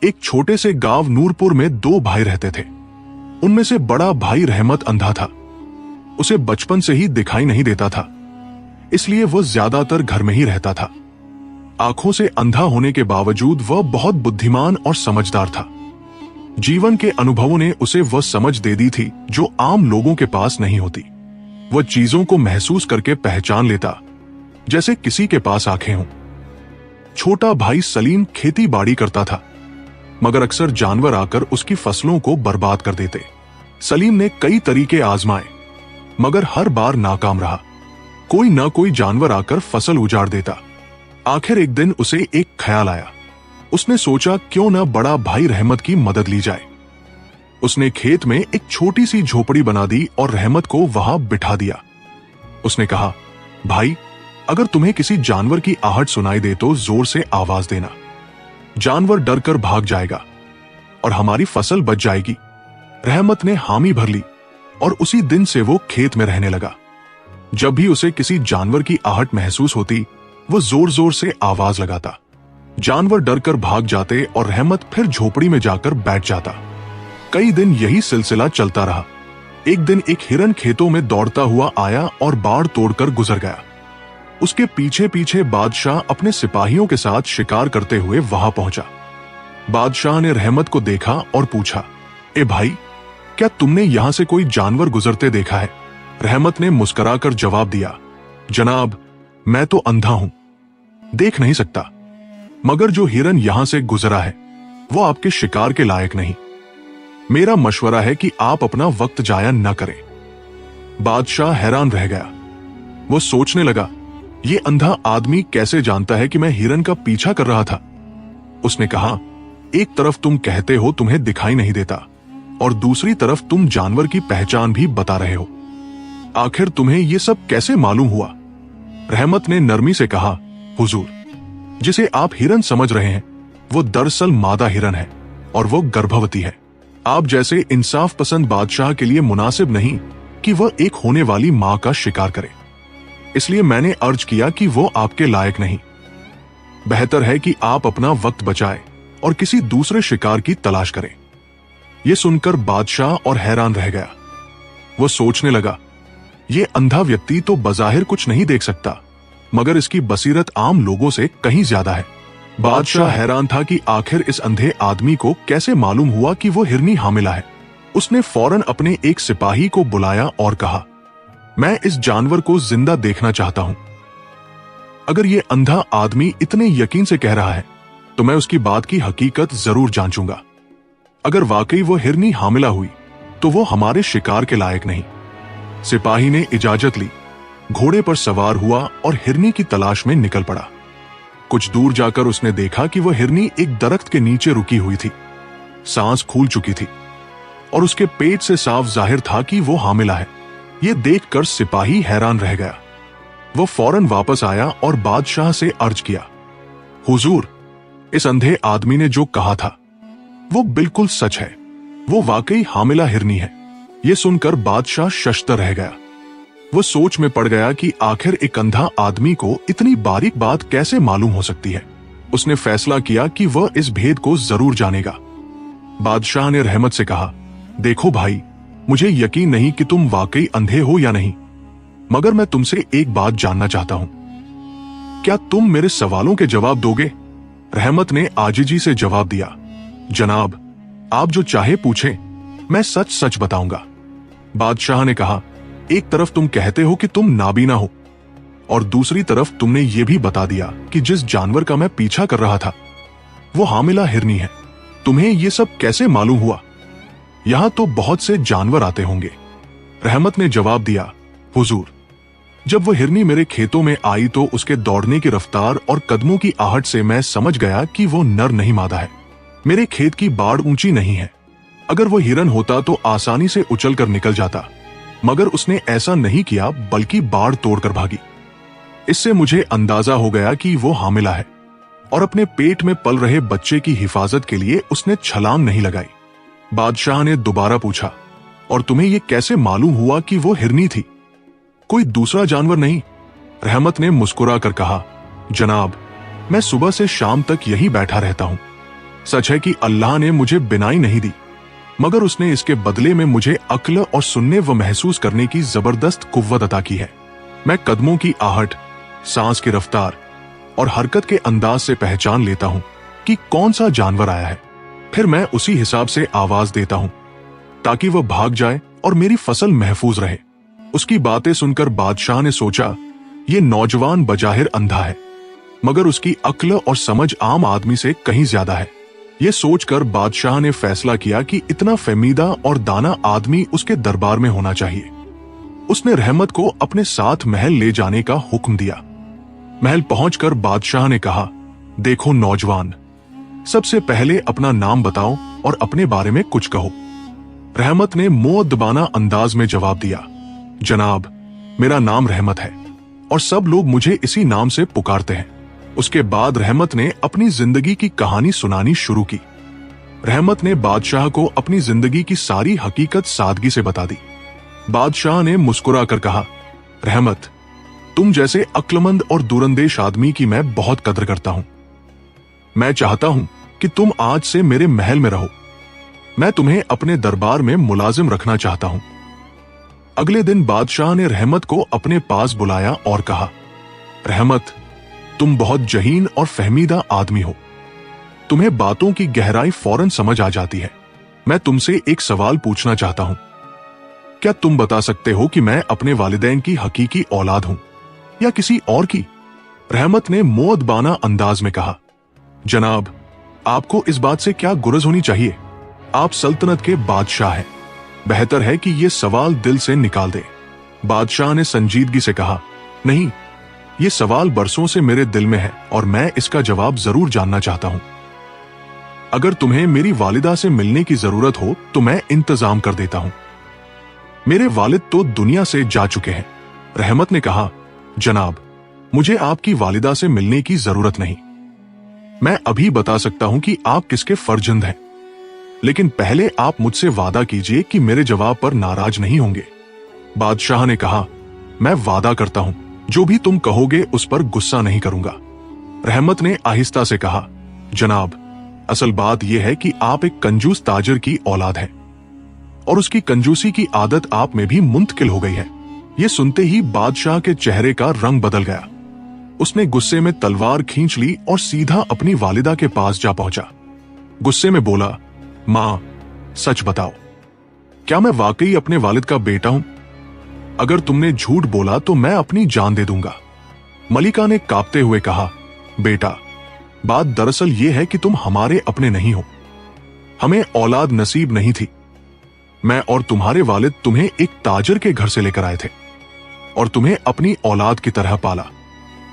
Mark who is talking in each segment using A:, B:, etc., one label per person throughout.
A: एक छोटे से गांव नूरपुर में दो भाई रहते थे। उनमें से बड़ा भाई रहमत अंधा था। उसे बचपन से ही दिखाई नहीं देता था, इसलिए वह ज्यादातर घर में ही रहता था। आंखों से अंधा होने के बावजूद वह बहुत बुद्धिमान और समझदार था। जीवन के अनुभवों ने उसे वह समझ दे दी थी जो आम लोगों के पास नहीं होती। वह चीजों को महसूस करके पहचान लेता, जैसे किसी के पास आंखें हों। छोटा भाई सलीम खेती बाड़ी करता था, मगर अक्सर जानवर आकर उसकी फसलों को बर्बाद कर देते। सलीम ने कई तरीके आजमाए, मगर हर बार नाकाम रहा। कोई ना कोई जानवर आकर फसल उजाड़ देता। आखिर एक दिन उसे एक ख्याल आया। उसने सोचा क्यों ना बड़ा भाई रहमत की मदद ली जाए। उसने खेत में एक छोटी सी झोपड़ी बना दी और रहमत को वहां बिठा दिया। उसने कहा, भाई, अगर तुम्हें किसी जानवर की आहट सुनाई दे तो जोर से आवाज देना। जानवर डरकर भाग जाएगा और हमारी फसल बच जाएगी। रहमत ने हामी भर ली और उसी दिन से वो खेत में रहने लगा। जब भी उसे किसी जानवर की आहट महसूस होती, वो जोर जोर से आवाज लगाता। जानवर डरकर भाग जाते और रहमत फिर झोपड़ी में जाकर बैठ जाता। कई दिन यही सिलसिला चलता रहा। एक दिन एक हिरन खेतों में दौड़ता हुआ आया और बाड़ तोड़कर गुजर गया। उसके पीछे पीछे बादशाह अपने सिपाहियों के साथ शिकार करते हुए वहां पहुंचा। बादशाह ने रहमत को देखा और पूछा, ए भाई, क्या तुमने यहां से कोई जानवर गुजरते देखा है? रहमत ने मुस्कुराकर जवाब दिया, जनाब, मैं तो अंधा हूं, देख नहीं सकता, मगर जो हिरन यहां से गुजरा है वो आपके शिकार के लायक नहीं। मेरा मशवरा है कि आप अपना वक्त जाया न करें। बादशाह हैरान रह गया। वो सोचने लगा, ये अंधा आदमी कैसे जानता है कि मैं हिरन का पीछा कर रहा था? उसने कहा, एक तरफ तुम कहते हो तुम्हें दिखाई नहीं देता और दूसरी तरफ तुम जानवर की पहचान भी बता रहे हो। आखिर तुम्हें ये सब कैसे मालूम हुआ? रहमत ने नरमी से कहा, हुजूर, जिसे आप हिरन समझ रहे हैं वो दरअसल मादा हिरन है और वो गर्भवती है। आप जैसे इंसाफ पसंद बादशाह के लिए मुनासिब नहीं कि वह एक होने वाली मां का शिकार करे, इसलिए मैंने अर्ज किया कि वो आपके लायक नहीं। बेहतर है कि आप अपना वक्त बचाएं और किसी दूसरे शिकार की तलाश करें। यह सुनकर बादशाह और हैरान रह गया। वो सोचने लगा, ये अंधा व्यक्ति तो बजाहिर कुछ नहीं देख सकता, मगर इसकी बसीरत आम लोगों से कहीं ज्यादा है। बादशाह हैरान था कि आखिर इस अंधे आदमी को कैसे मालूम हुआ कि वो हिरनी हामिला है। उसने फौरन अपने एक सिपाही को बुलाया और कहा, मैं इस जानवर को जिंदा देखना चाहता हूं। अगर ये अंधा आदमी इतने यकीन से कह रहा है तो मैं उसकी बात की हकीकत जरूर जांचूंगा। अगर वाकई वो हिरनी हामिला हुई तो वो हमारे शिकार के लायक नहीं। सिपाही ने इजाजत ली, घोड़े पर सवार हुआ और हिरनी की तलाश में निकल पड़ा। कुछ दूर जाकर उसने देखा कि वह हिरनी एक दरख्त के नीचे रुकी हुई थी। सांस फूल चुकी थी और उसके पेट से साफ जाहिर था कि वो हामिला है। ये देखकर सिपाही हैरान रह गया। वो फौरन वापस आया और बादशाह से अर्ज किया, हुजूर, इस अंधे आदमी ने जो कहा था वो बिल्कुल सच है। वो वाकई हामिला हिरनी है। ये सुनकर बादशाह शशतर रह गया। वो सोच में पड़ गया कि आखिर एक अंधा आदमी को इतनी बारीक बात कैसे मालूम हो सकती है। उसने फैसला किया कि वह इस भेद को जरूर जानेगा। बादशाह ने रहमत से कहा, देखो भाई, मुझे यकीन नहीं कि तुम वाकई अंधे हो या नहीं, मगर मैं तुमसे एक बात जानना चाहता हूं। क्या तुम मेरे सवालों के जवाब दोगे? रहमत ने आजिजी से जवाब दिया, जनाब, आप जो चाहे पूछें, मैं सच सच बताऊंगा। बादशाह ने कहा, एक तरफ तुम कहते हो कि तुम नाबीना हो और दूसरी तरफ तुमने ये भी बता दिया कि जिस जानवर का मैं पीछा कर रहा था वो हामिला हिरनी है। तुम्हें ये सब कैसे मालूम हुआ? यहां तो बहुत से जानवर आते होंगे। रहमत ने जवाब दिया, हुजूर, जब वह हिरनी मेरे खेतों में आई तो उसके दौड़ने की रफ्तार और कदमों की आहट से मैं समझ गया कि वो नर नहीं मादा है। मेरे खेत की बाड़ ऊंची नहीं है। अगर वो हिरन होता तो आसानी से उछल कर निकल जाता, मगर उसने ऐसा नहीं किया, बल्कि बाड़ तोड़कर भागी। इससे मुझे अंदाजा हो गया कि वो हामिला है और अपने पेट में पल रहे बच्चे की हिफाजत के लिए उसने छलांग नहीं लगाई। बादशाह ने दोबारा पूछा, और तुम्हें यह कैसे मालूम हुआ कि वो हिरनी थी, कोई दूसरा जानवर नहीं? रहमत ने मुस्कुरा कर कहा, जनाब, मैं सुबह से शाम तक यहीं बैठा रहता हूं। सच है कि अल्लाह ने मुझे बिनाई नहीं दी, मगर उसने इसके बदले में मुझे अक्ल और सुनने व महसूस करने की जबरदस्त कुव्वत अता की है। मैं कदमों की आहट, सांस की रफ्तार और हरकत के अंदाज से पहचान लेता हूं कि कौन सा जानवर आया है। फिर मैं उसी हिसाब से आवाज देता हूं ताकि वह भाग जाए और मेरी फसल महफूज रहे। उसकी बातें सुनकर बादशाह ने सोचा, ये नौजवान बजाहिर अंधा है, मगर उसकी अक्ल और समझ आम आदमी से कहीं ज्यादा है। ये सोचकर बादशाह ने फैसला किया कि इतना फहमीदा और दाना आदमी उसके दरबार में होना चाहिए। उसने रहमत को अपने साथ महल ले जाने का हुक्म दिया। महल पहुंचकर बादशाह ने कहा, देखो नौजवान, सबसे पहले अपना नाम बताओ और अपने बारे में कुछ कहो। रहमत ने मुअद्दबाना अंदाज में जवाब दिया, जनाब, मेरा नाम रहमत है और सब लोग मुझे इसी नाम से पुकारते हैं। उसके बाद रहमत ने अपनी जिंदगी की कहानी सुनानी शुरू की। रहमत ने बादशाह को अपनी जिंदगी की सारी हकीकत सादगी से बता दी। बादशाह ने मुस्कुरा कर कहा, रहमत, तुम जैसे अक्लमंद और दूरंदेश आदमी की मैं बहुत कदर करता हूं। मैं चाहता हूं कि तुम आज से मेरे महल में रहो। मैं तुम्हें अपने दरबार में मुलाजिम रखना चाहता हूं। अगले दिन बादशाह ने रहमत को अपने पास बुलाया और कहा, रहमत, तुम बहुत जहीन और फहमीदा आदमी हो। तुम्हें बातों की गहराई फौरन समझ आ जाती है। मैं तुमसे एक सवाल पूछना चाहता हूं। क्या तुम बता सकते हो कि मैं अपने वालिदैन की हकीकी औलाद हूं या किसी और की? रहमत ने मुअद्दबाना अंदाज में कहा, जनाब, आपको इस बात से क्या गुरज होनी चाहिए? आप सल्तनत के बादशाह हैं। बेहतर है कि यह सवाल दिल से निकाल दे। बादशाह ने संजीदगी से कहा, नहीं, यह सवाल बरसों से मेरे दिल में है और मैं इसका जवाब जरूर जानना चाहता हूं। अगर तुम्हें मेरी वालिदा से मिलने की जरूरत हो तो मैं इंतजाम कर देता हूं। मेरे वालिद तो दुनिया से जा चुके हैं। रहमत ने कहा, जनाब, मुझे आपकी वालिदा से मिलने की जरूरत नहीं। मैं अभी बता सकता हूं कि आप किसके फर्जंद हैं, लेकिन पहले आप मुझसे वादा कीजिए कि मेरे जवाब पर नाराज नहीं होंगे। बादशाह ने कहा, मैं वादा करता हूं, जो भी तुम कहोगे उस पर गुस्सा नहीं करूंगा। रहमत ने आहिस्ता से कहा, जनाब, असल बात यह है कि आप एक कंजूस ताजिर की औलाद हैं और उसकी कंजूसी की आदत आप में भी मुंतकिल हो गई है। यह सुनते ही बादशाह के चेहरे का रंग बदल गया। उसने गुस्से में तलवार खींच ली और सीधा अपनी वालिदा के पास जा पहुंचा। गुस्से में बोला, मां, सच बताओ, क्या मैं वाकई अपने वालिद का बेटा हूं? अगर तुमने झूठ बोला तो मैं अपनी जान दे दूंगा। मलिका ने कांपते हुए कहा, बेटा, बात दरअसल यह है कि तुम हमारे अपने नहीं हो। हमें औलाद नसीब नहीं थी। मैं और तुम्हारे वालिद तुम्हें एक ताजिर के घर से लेकर आए थे और तुम्हें अपनी औलाद की तरह पाला।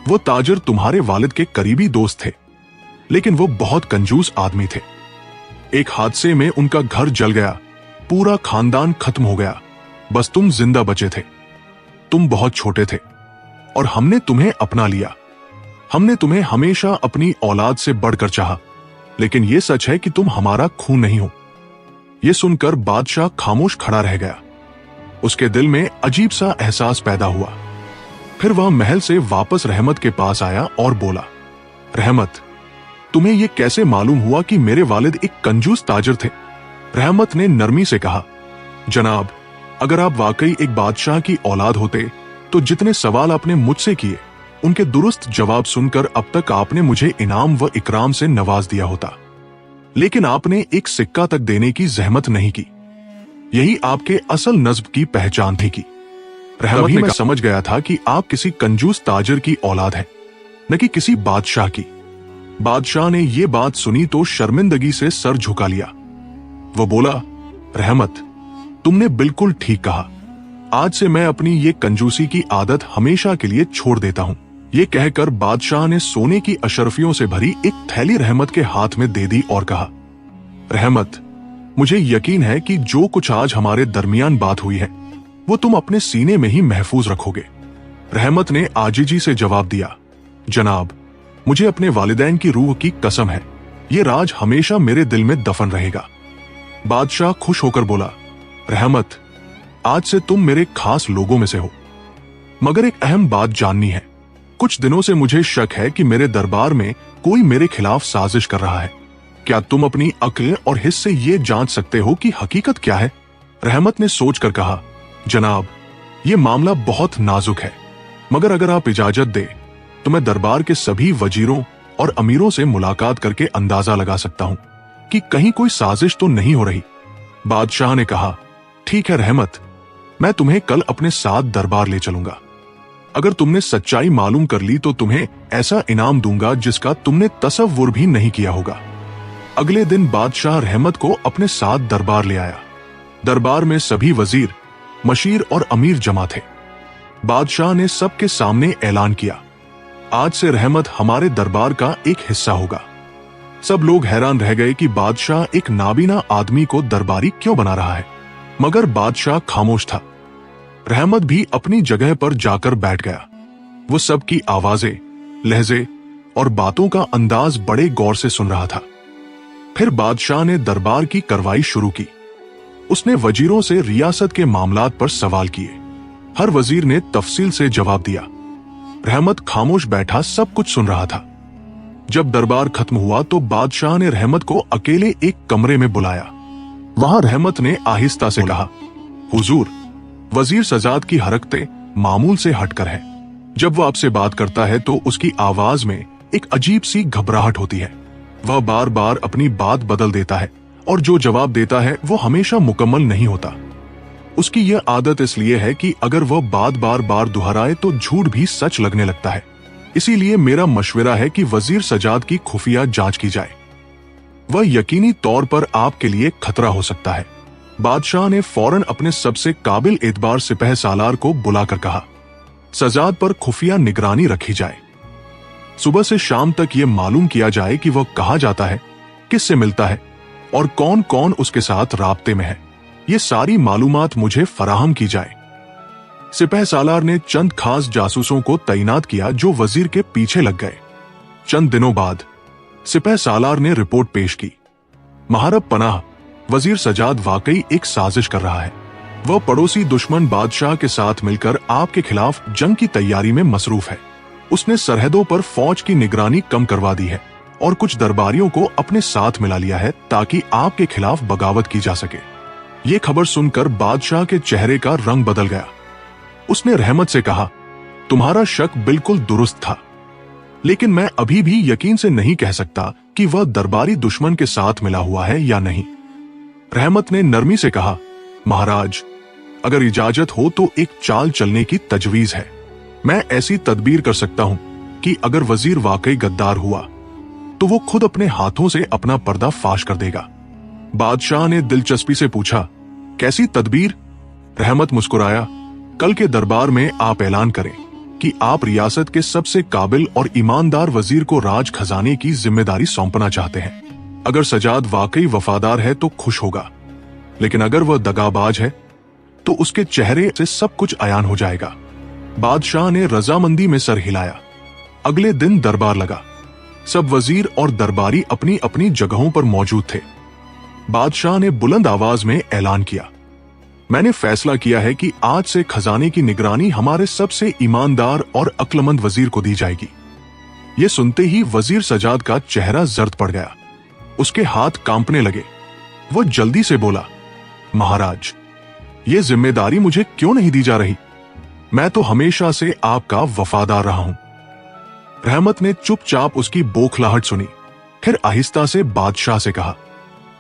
A: वो ताजिर तुम्हारे वालिद के करीबी दोस्त थे, लेकिन वो बहुत कंजूस आदमी थे। एक हादसे में उनका घर जल गया, पूरा खानदान खत्म हो गया, बस तुम जिंदा बचे थे। तुम बहुत छोटे थे और हमने तुम्हें अपना लिया। हमने तुम्हें हमेशा अपनी औलाद से बढ़कर चाहा, लेकिन यह सच है कि तुम हमारा खून नहीं हो। यह सुनकर बादशाह खामोश खड़ा रह गया। उसके दिल में अजीब सा एहसास पैदा हुआ। फिर वह महल से वापस रहमत के पास आया और बोला, रहमत, तुम्हें यह कैसे मालूम हुआ कि मेरे वालिद एक कंजूस ताजिर थे? रहमत ने नरमी से कहा, जनाब, अगर आप वाकई एक बादशाह की औलाद होते तो जितने सवाल आपने मुझसे किए उनके दुरुस्त जवाब सुनकर अब तक आपने मुझे इनाम व इकराम से नवाज दिया होता, लेकिन आपने एक सिक्का तक देने की जहमत नहीं की। यही आपके असल नस्ब की पहचान थी। की रहमत ने समझ गया था कि आप किसी कंजूस ताजिर की औलाद हैं, न कि किसी बादशाह की। बादशाह ने यह बात सुनी तो शर्मिंदगी से सर झुका लिया। वो बोला, रहमत, तुमने बिल्कुल ठीक कहा। आज से मैं अपनी ये कंजूसी की आदत हमेशा के लिए छोड़ देता हूं। ये कहकर बादशाह ने सोने की अशरफियों से भरी एक थैली रहमत के हाथ में दे दी और कहा, रहमत, मुझे यकीन है कि जो कुछ आज हमारे दरमियान बात हुई है वो तुम अपने सीने में ही महफूज रखोगे। रहमत ने आजिजी से जवाब दिया, जनाब, मुझे अपने वालिदैन की रूह की कसम है, ये राज हमेशा मेरे दिल में दफन रहेगा। बादशाह खुश होकर बोला, रहमत, आज से तुम मेरे खास लोगों में से हो, मगर एक अहम बात जाननी है। कुछ दिनों से मुझे शक है कि मेरे दरबार में कोई मेरे खिलाफ साजिश कर रहा है। क्या तुम अपनी अक्ल और हिस्से से ये जांच सकते हो कि हकीकत क्या है? रहमत ने सोचकर कहा, जनाब, ये मामला बहुत नाजुक है, मगर अगर आप इजाजत दे तो मैं दरबार के सभी वजीरों और अमीरों से मुलाकात करके अंदाजा लगा सकता हूं कि कहीं कोई साजिश तो नहीं हो रही। बादशाह ने कहा, ठीक है रहमत, मैं तुम्हें कल अपने साथ दरबार ले चलूंगा। अगर तुमने सच्चाई मालूम कर ली तो तुम्हें ऐसा इनाम दूंगा जिसका तुमने तसव्वुर भी नहीं किया होगा। अगले दिन बादशाह रहमत को अपने साथ दरबार ले आया। दरबार में सभी वजीर, मशीर और अमीर जमा थे। बादशाह ने सबके सामने ऐलान किया, आज से रहमत हमारे दरबार का एक हिस्सा होगा। सब लोग हैरान रह गए कि बादशाह एक नाबीना आदमी को दरबारी क्यों बना रहा है, मगर बादशाह खामोश था। रहमत भी अपनी जगह पर जाकर बैठ गया। वो सबकी आवाजें, लहजे और बातों का अंदाज बड़े गौर से सुन रहा था। फिर बादशाह ने दरबार की कार्रवाई शुरू की। उसने वजीरों से रियासत के मामलात पर सवाल किए। हर वजीर ने तफसील से जवाब दिया। रहमत खामोश बैठा सब कुछ सुन रहा था। जब दरबार खत्म हुआ तो बादशाह ने रहमत को अकेले एक कमरे में बुलाया। वहां रहमत ने आहिस्ता से कहा, हुजूर, वजीर सजाद की हरकतें मामूल से हटकर है। जब वो आपसे बात करता है तो उसकी आवाज में एक अजीब सी घबराहट होती है। वह बार बार अपनी बात बदल देता है और जो जवाब देता है वो हमेशा मुकम्मल नहीं होता। उसकी यह आदत इसलिए है कि अगर वह बात बार बार दोहराए तो झूठ भी सच लगने लगता है। इसीलिए मेरा मशवरा है कि वजीर सजाद की खुफिया जांच की जाए। वह यकीनी तौर पर आपके लिए खतरा हो सकता है। बादशाह ने फौरन अपने सबसे काबिल एतबार सिपह सालार को बुलाकर कहा, सजाद पर खुफिया निगरानी रखी जाए। सुबह से शाम तक ये मालूम किया जाए कि वह कहाँ जाता है, किससे मिलता है और कौन कौन उसके साथ राब्ते में है। ये सारी मालूमात मुझे फराहम की जाए। सिपह सालार ने चंद खास जासूसों को तैनात किया जो वजीर के पीछे लग गए। चंद दिनों बाद सिपह सालार ने रिपोर्ट पेश की, महारब पनाह, वजीर सजाद वाकई एक साजिश कर रहा है। वह पड़ोसी दुश्मन बादशाह के साथ मिलकर आपके खिलाफ जंग की तैयारी में मसरूफ है। उसने सरहदों पर फौज की निगरानी कम करवा दी है और कुछ दरबारियों को अपने साथ मिला लिया है ताकि आपके खिलाफ बगावत की जा सके। ये खबर सुनकर बादशाह के चेहरे का रंग बदल गया। उसने रहमत से कहा, तुम्हारा शक बिल्कुल दुरुस्त था, लेकिन मैं अभी भी यकीन से नहीं कह सकता कि वह दरबारी दुश्मन के साथ मिला हुआ है या नहीं। रहमत ने नरमी से कहा, महाराज, अगर इजाजत हो तो एक चाल चलने की तजवीज है। मैं ऐसी तदबीर कर सकता हूं कि अगर वजीर वाकई गद्दार हुआ तो वो खुद अपने हाथों से अपना पर्दा फाश कर देगा। बादशाह ने दिलचस्पी से पूछा, कैसी तदबीर? रहमत मुस्कुराया, कल के दरबार में आप ऐलान करें कि आप रियासत के सबसे काबिल और ईमानदार वजीर को राज खजाने की जिम्मेदारी सौंपना चाहते हैं। अगर सजाद वाकई वफादार है तो खुश होगा, लेकिन अगर वह दगाबाज है तो उसके चेहरे से सब कुछ अयान हो जाएगा। बादशाह ने रजामंदी में सर हिलाया। अगले दिन दरबार लगा। सब वजीर और दरबारी अपनी अपनी जगहों पर मौजूद थे। बादशाह ने बुलंद आवाज में ऐलान किया, मैंने फैसला किया है कि आज से खजाने की निगरानी हमारे सबसे ईमानदार और अक्लमंद वजीर को दी जाएगी। यह सुनते ही वजीर सजाद का चेहरा जर्द पड़ गया। उसके हाथ कांपने लगे। वह जल्दी से बोला, महाराज, ये जिम्मेदारी मुझे क्यों नहीं दी जा रही? मैं तो हमेशा से आपका वफादार रहा हूं। रहमत ने चुपचाप उसकी बौखलाहट सुनी, फिर आहिस्ता से बादशाह से कहा,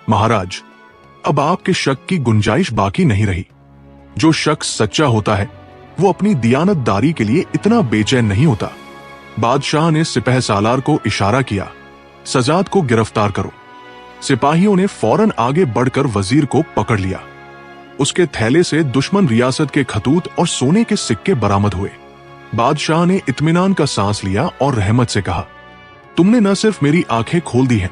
A: महाराज, अब आपके शक की गुंजाइश बाकी नहीं रही। जो शख्स सच्चा होता है वो अपनी दियानतदारी के लिए इतना बेचैन नहीं होता। बादशाह ने सिपह सालार को इशारा किया, सजाद को गिरफ्तार करो। सिपाहियों ने फौरन आगे बढ़कर वजीर को पकड़ लिया। उसके थैले से दुश्मन रियासत के खतूत और सोने के सिक्के बरामद हुए। बादशाह ने इत्मीनान का सांस लिया और रहमत से कहा, तुमने न सिर्फ मेरी आंखें खोल दी हैं,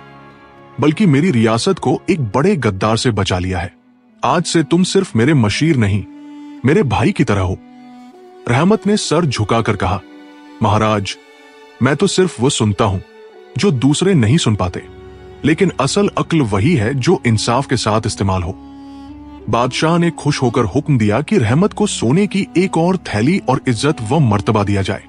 A: बल्कि मेरी रियासत को एक बड़े गद्दार से बचा लिया है। आज से तुम सिर्फ मेरे मशीर नहीं, मेरे भाई की तरह हो। रहमत ने सर झुकाकर कहा, महाराज, मैं तो सिर्फ वो सुनता हूं जो दूसरे नहीं सुन पाते, लेकिन असल अक्ल वही है जो इंसाफ के साथ इस्तेमाल हो। बादशाह ने खुश होकर हुक्म दिया कि रहमत को सोने की एक और थैली और इज्जत व मर्तबा दिया जाए।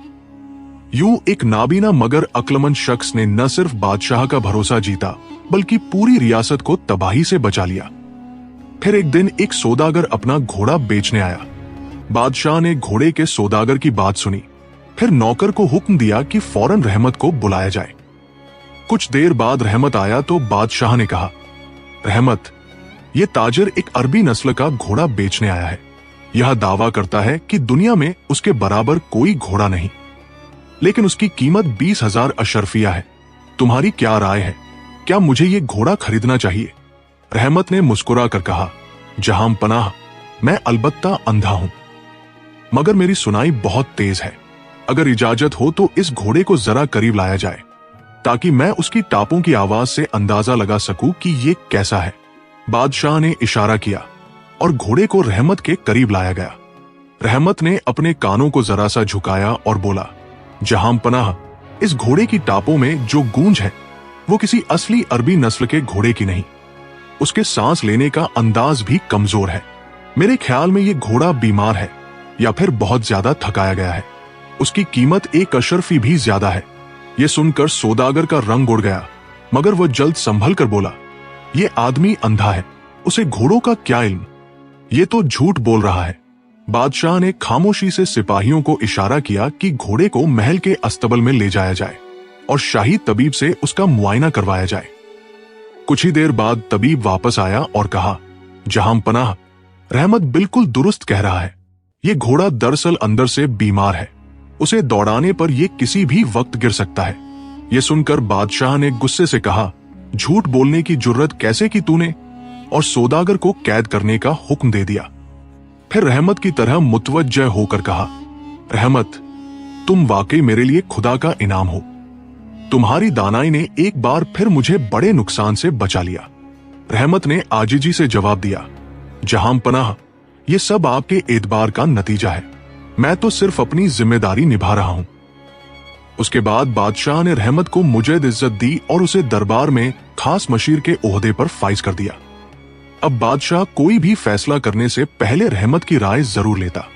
A: यूं एक नाबीना मगर अक्लमंद शख्स ने न सिर्फ बादशाह का भरोसा जीता बल्कि पूरी रियासत को तबाही से बचा लिया। फिर एक दिन एक सौदागर अपना घोड़ा बेचने आया। बादशाह ने घोड़े के सौदागर की बात सुनी, फिर नौकर को हुक्म दिया कि फौरन रहमत को बुलाया जाए। कुछ देर बाद रहमत आया तो बादशाह ने कहा, रहमत, ये ताजिर एक अरबी नस्ल का घोड़ा बेचने आया है। यह दावा करता है कि दुनिया में उसके बराबर कोई घोड़ा नहीं, लेकिन उसकी कीमत 20,000 अशरफिया है। तुम्हारी क्या राय है? क्या मुझे ये घोड़ा खरीदना चाहिए? रहमत ने मुस्कुरा कर कहा, जहां पनाह, मैं अलबत्ता अंधा हूं, मगर मेरी सुनाई बहुत तेज है। अगर इजाजत हो तो इस घोड़े को जरा करीब लाया जाए ताकि मैं उसकी टापों की आवाज से अंदाजा लगा सकूं कि ये कैसा है। बादशाह ने इशारा किया और घोड़े को रहमत के करीब लाया गया। रहमत ने अपने कानों को जरा सा झुकाया और बोला, जहां पनाह, इस घोड़े की टापों में जो गूंज है वो किसी असली अरबी नस्ल के घोड़े की नहीं। उसके सांस लेने का अंदाज भी कमजोर है। मेरे ख्याल में ये घोड़ा बीमार है या फिर बहुत ज्यादा थकाया गया है। उसकी कीमत 1 अशरफी भी ज्यादा है। यह सुनकर सौदागर का रंग उड़ गया, मगर वह जल्द संभल कर बोला, ये आदमी अंधा है, उसे घोड़ों का क्या इल्म? ये तो झूठ बोल रहा है। बादशाह ने खामोशी से सिपाहियों को इशारा किया कि घोड़े को महल के अस्तबल में ले जाया जाए और शाही तबीब से उसका मुआयना करवाया जाए। कुछ ही देर बाद तबीब वापस आया और कहा, जहां पनाह, रहमत बिल्कुल दुरुस्त कह रहा है। ये घोड़ा दरअसल अंदर से बीमार है। उसे दौड़ाने पर यह किसी भी वक्त गिर सकता है। यह सुनकर बादशाह ने गुस्से से कहा, झूठ बोलने की जुर्रत कैसे की तूने? और सौदागर को कैद करने का हुक्म दे दिया। फिर रहमत की तरह मुतवज्जह होकर कहा, रहमत, तुम वाकई मेरे लिए खुदा का इनाम हो। तुम्हारी दानाई ने एक बार फिर मुझे बड़े नुकसान से बचा लिया। रहमत ने आजिजी से जवाब दिया, जहां पनाह, ये सब आपके एतबार का नतीजा है। मैं तो सिर्फ अपनी जिम्मेदारी निभा रहा हूं। उसके बाद बादशाह ने रहमत को मुजद इज्जत दी और उसे दरबार में खास मशीर के ओहदे पर फाइज कर दिया। अब बादशाह कोई भी फैसला करने से पहले रहमत की राय जरूर लेता।